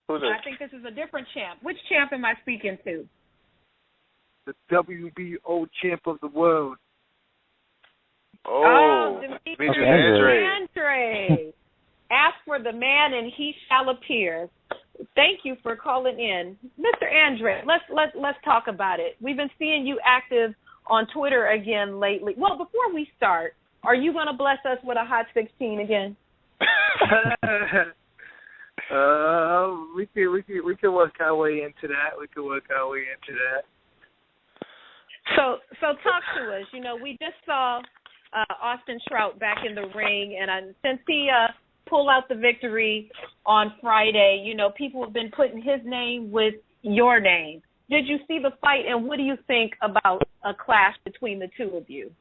Who's this? I think this is a different champ. Which champ am I speaking to? The WBO champ of the world. Oh, Demetrius Andrade. Andrade. Ask for the man and he shall appear. Thank you for calling in. Mr. Andrade, let's talk about it. We've been seeing you active on Twitter again lately. Well, before we start, are you going to bless us with a hot 16 again? We can work our way into that. So talk to us. You know, we just saw Austin Trout back in the ring, and since he pulled out the victory on Friday, you know, people have been putting his name with your name. Did you see the fight, and what do you think about a clash between the two of you?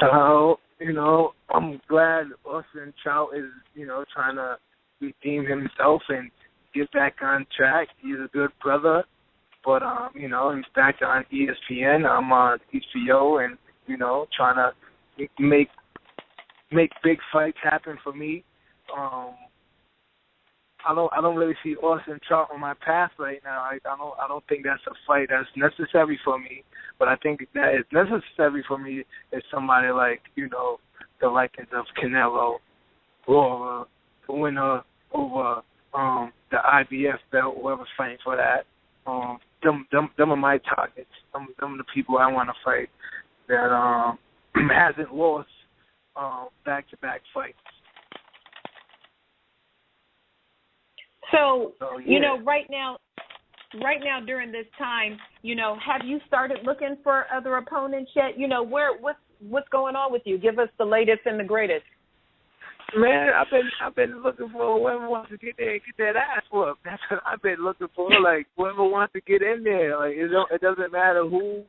So, you know, I'm glad Austin Trout is, you know, trying to redeem himself and get back on track. He's a good brother, but, you know, he's back on ESPN. I'm on HBO and, you know, trying to make big fights happen for me. I don't really see Austin Trout on my path right now. I don't think that's a fight that's necessary for me. But I think that is necessary for me is somebody like, you know, the likings of Canelo or the winner over the IBF belt, whoever's fighting for that. Them are my targets. Them are the people I want to fight that hasn't lost back-to-back fights. So yeah. You know, right now during this time, you know, have you started looking for other opponents yet? You know, what's going on with you? Give us the latest and the greatest. Man, I've been looking for whoever wants to get there and get that ass whooped. That's what I've been looking for. Like whoever wants to get in there. Like it doesn't matter who.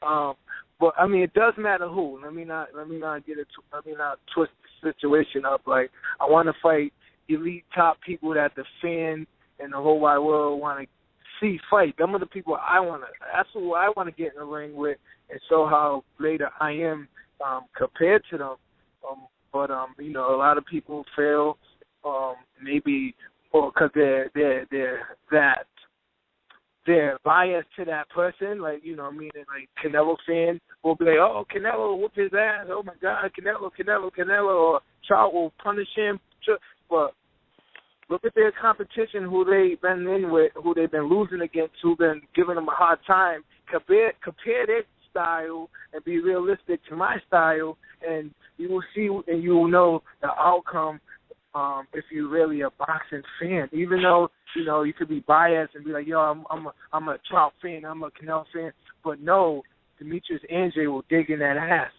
But I mean, it does matter who. Let me not twist the situation up. Like I want to fight elite top people that the fans and the whole wide world want to see fight. Them are the people that's who I want to get in the ring with and show how great I am compared to them. But you know, a lot of people fail, maybe because they're biased to that person. Like, you know, meaning like Canelo fan will be like, oh, Canelo whoop his ass. Oh my God, Canelo, or Trout will punish him. But look at their competition, who they've been in with, who they've been losing against, who've been giving them a hard time. Compare their style and be realistic to my style, and you will see and you will know the outcome if you're really a boxing fan. Even though, you know, you could be biased and be like, yo, I'm a Trout fan, I'm a Canelo fan, but no, Demetrius Andrade will dig in that ass.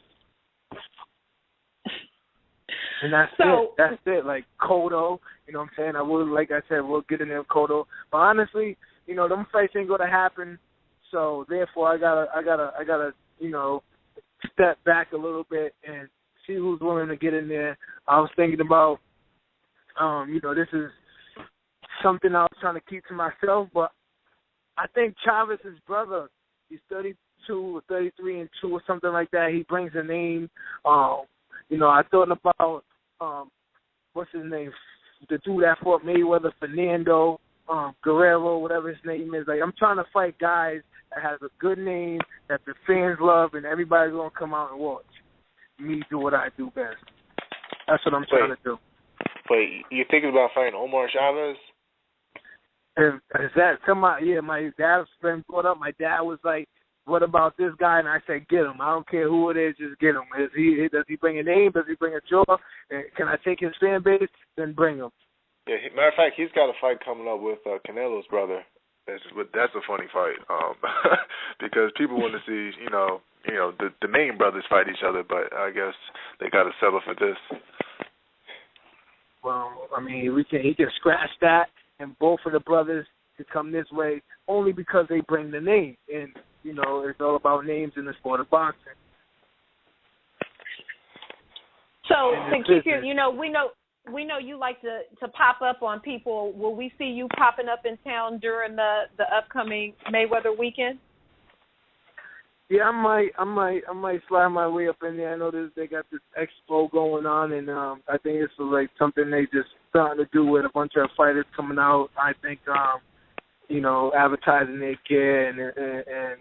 And that's it. Like Cotto, you know what I'm saying? Like I said, we'll get in there with Cotto. But honestly, you know, them fights ain't gonna happen. So therefore, I gotta, you know, step back a little bit and see who's willing to get in there. I was thinking about, you know, this is something I was trying to keep to myself, but I think Chavez's brother, he's 32 or 33 and 2 or something like that. He brings a name. You know, I thought about, what's his name, the dude that fought Mayweather, Fernando, Guerrero, whatever his name is. Like, I'm trying to fight guys that has a good name, that the fans love, and everybody's going to come out and watch me do what I do best. That's what I'm trying to do. Wait, you're thinking about fighting Omar Chavez? Is that somebody? Yeah, my dad's been brought up. My dad was like, what about this guy? And I said, get him. I don't care who it is, just get him. Does he bring a name? Does he bring a jaw? Can I take his fan base? Then bring him. Yeah, matter of fact, he's got a fight coming up with Canelo's brother. That's a funny fight because people want to see, you know, the main brothers fight each other, but I guess they got to settle for this. Well, I mean, he can scratch that, and both of the brothers could come this way only because they bring the name. And, you know, it's all about names in the sport of boxing. So to keep you, you know, we know you like to pop up on people. Will we see you popping up in town during the upcoming Mayweather weekend? Yeah, I might slide my way up in there. I know they got this expo going on, and I think it's like something they just starting to do with a bunch of fighters coming out. I think, advertising their gear and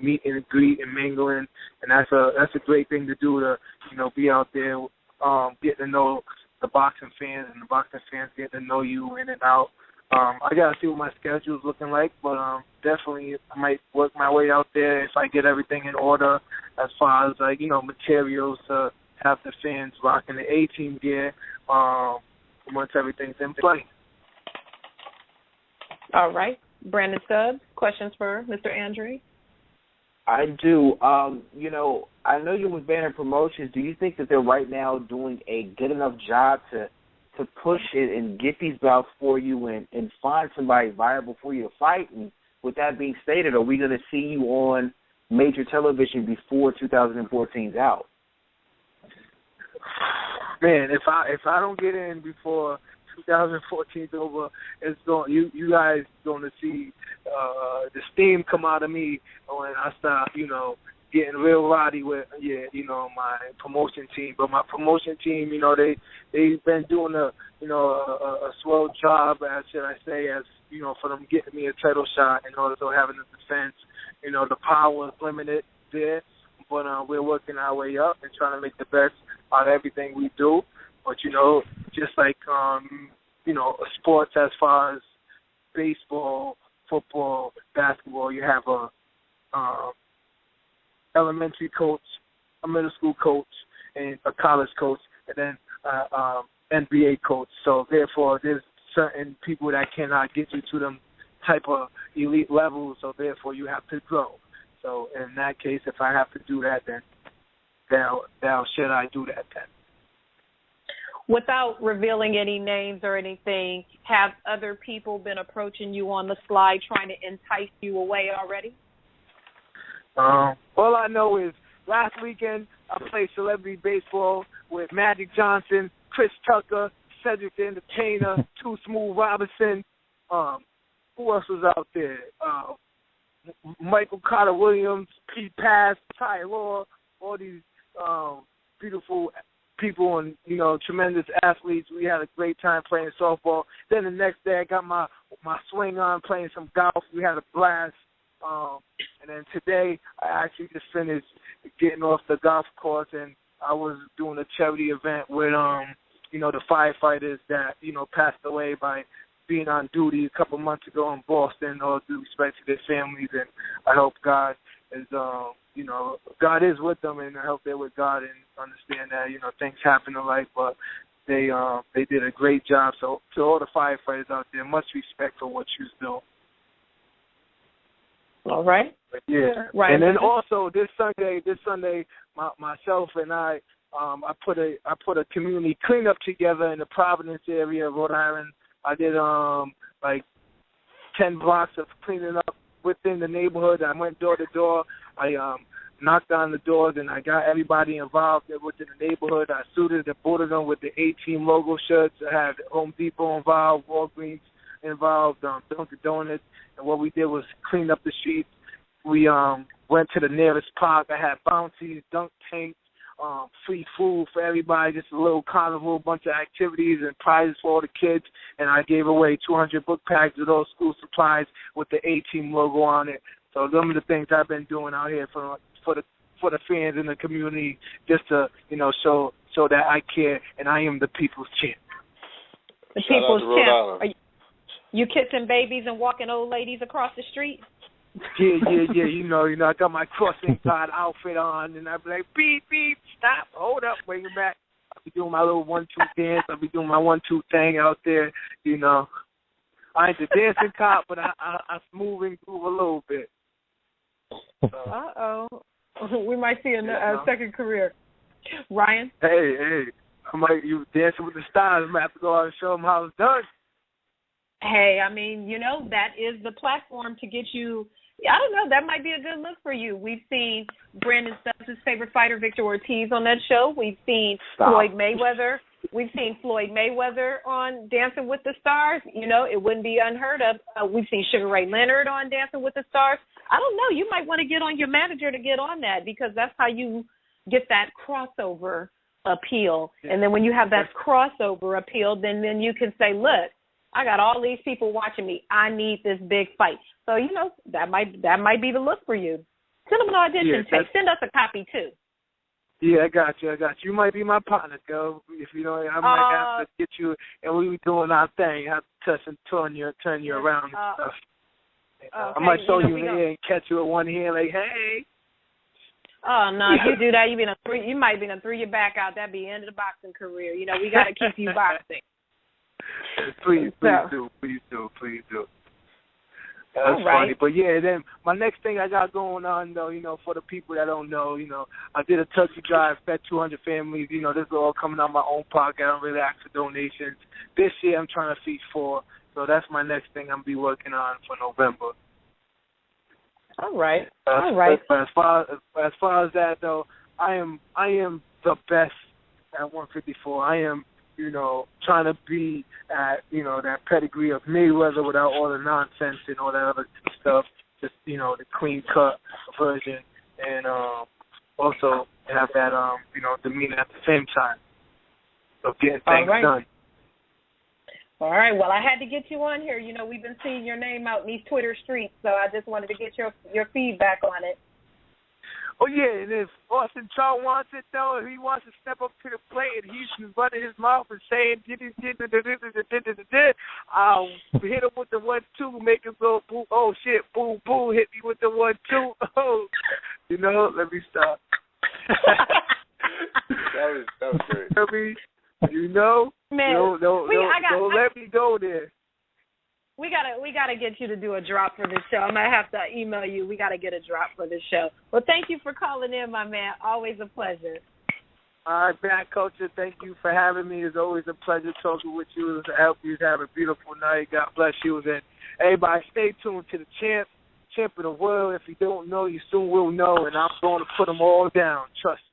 meet and greet and mingling, and that's a great thing to do to, be out there, getting to know the boxing fans and the boxing fans getting to know you in and out. I gotta see what my schedule's looking like, but definitely I might work my way out there if I get everything in order as far as materials to have the fans rocking the A-team gear once everything's in play. All right. Brandon Stubbs, questions for Mr. Andrade? I do. I know you're with Banner Promotions. Do you think that they're right now doing a good enough job to push it and get these bouts for you and find somebody viable for you to fight? And with that being stated, are we going to see you on major television before 2014's out? Man, if I don't get in before 2014's over, it's going. You guys going to see the steam come out of me when I start, getting real roddy with my promotion team. But my promotion team, they've been doing a swell job, as should I say, as for them getting me a title shot in order to having the defense. The power is limited there, but we're working our way up and trying to make the best out of everything we do. But just like sports as far as baseball, football, basketball, you have a elementary coach, a middle school coach, and a college coach, and then NBA coach. So therefore, there's certain people that cannot get you to them type of elite levels. So therefore, you have to grow. So in that case, if I have to do that, then should I do that then? Without revealing any names or anything, have other people been approaching you on the slide trying to entice you away already? All I know is last weekend I played celebrity baseball with Magic Johnson, Chris Tucker, Cedric the Entertainer, Too Smooth Robinson. Who else was out there? Michael Carter Williams, Pete Pass, Ty Law, all these beautiful people and, tremendous athletes. We had a great time playing softball. Then the next day I got my swing on, playing some golf. We had a blast. And then today I actually just finished getting off the golf course, and I was doing a charity event with, the firefighters that, passed away by being on duty a couple months ago in Boston, all due respect to their families. And I hope God is, God is with them, and I hope they're with God and understand that, things happen in life, but they did a great job. So to all the firefighters out there, much respect for what you do. All right. Yeah. Right. And then also this Sunday, myself and I put a community cleanup together in the Providence area of Rhode Island. I did 10 blocks of cleaning up within the neighborhood. I went door to door. I knocked on the doors, and I got everybody involved within the neighborhood. I suited and booted them with the A-Team logo shirts. I had Home Depot involved, Walgreens involved, Dunkin' Donuts. And what we did was clean up the streets. We went to the nearest park. I had bouncies, dunk tanks, free food for everybody, just a little carnival, bunch of activities and prizes for all the kids. And I gave away 200 book packs of those school supplies with the A-Team logo on it. So those are the things I've been doing out here for the fans in the community, just to show that I care and I am the people's champ. The people's champ. Are you kissing babies and walking old ladies across the street? Yeah. I got my crossing guard outfit on, and I be like, beep, beep, stop, hold up, bring it back. I'll be doing my little 1-2 dance. I'll be doing my 1-2 thing out there. I ain't the dancing cop, but I smooth and groove a little bit. We might see a second career. Ryan? Hey, you dancing with the stars. I'm going to have to go out and show them how it's done. Hey, that is the platform to get you. I don't know. That might be a good look for you. We've seen Brandon Stubbs' favorite fighter, Victor Ortiz, on that show. We've seen Floyd Mayweather. We've seen Floyd Mayweather on Dancing with the Stars. It wouldn't be unheard of. We've seen Sugar Ray Leonard on Dancing with the Stars. I don't know. You might want to get on your manager to get on that, because that's how you get that crossover appeal. And then when you have that crossover appeal, then you can say, look, I got all these people watching me. I need this big fight. So, you know, that might be the look for you. Send them an audition tape. Send us a copy, too. Yeah, I got you. You might be my partner, girl. If you know, I might have to get you, and we be doing our thing. Have to touch and turn you around and stuff. Okay. I might throw you in the air and catch you with one hand, like, hey. Oh no! If you do that, you might be gonna throw your back out. That'd be the end of the boxing career. You know, we got to keep you boxing. Please do. That's funny. But yeah, then my next thing I got going on, though, you know, for the people that don't know, you know, I did a turkey drive, fed 200 families. You know, this is all coming out of my own pocket. I don't really ask for donations. This year I'm trying to feed 4. So that's my next thing I'm be working on for November. All right. But as far as that, though, I am the best at 154. I am, you know, trying to be at, you know, that pedigree of Mayweather without all the nonsense and all that other stuff. Just, you know, the clean cut version, and also have that, you know, demeanor at the same time of getting things done. All right. Well, I had to get you on here. You know, we've been seeing your name out in these Twitter streets, so I just wanted to get your feedback on it. Oh, yeah, and if Austin Trout wants it, though, if he wants to step up to the plate and he's running his mouth and saying, I'll hit him with the 1-2, make him go, boom, oh, shit, boom, boom, hit me with the 1-2. Oh, you know, let me stop. That was great. I mean, you know, man, don't let me go there. We gotta get you to do a drop for this show. I might have to email you. We gotta get a drop for this show. Well, thank you for calling in, my man. Always a pleasure. All right, Bad Culture, thank you for having me. It's always a pleasure talking with you. I hope you have a beautiful night. God bless you. And everybody, stay tuned to the champ of the world. If you don't know, you soon will know. And I'm going to put them all down. Trust me.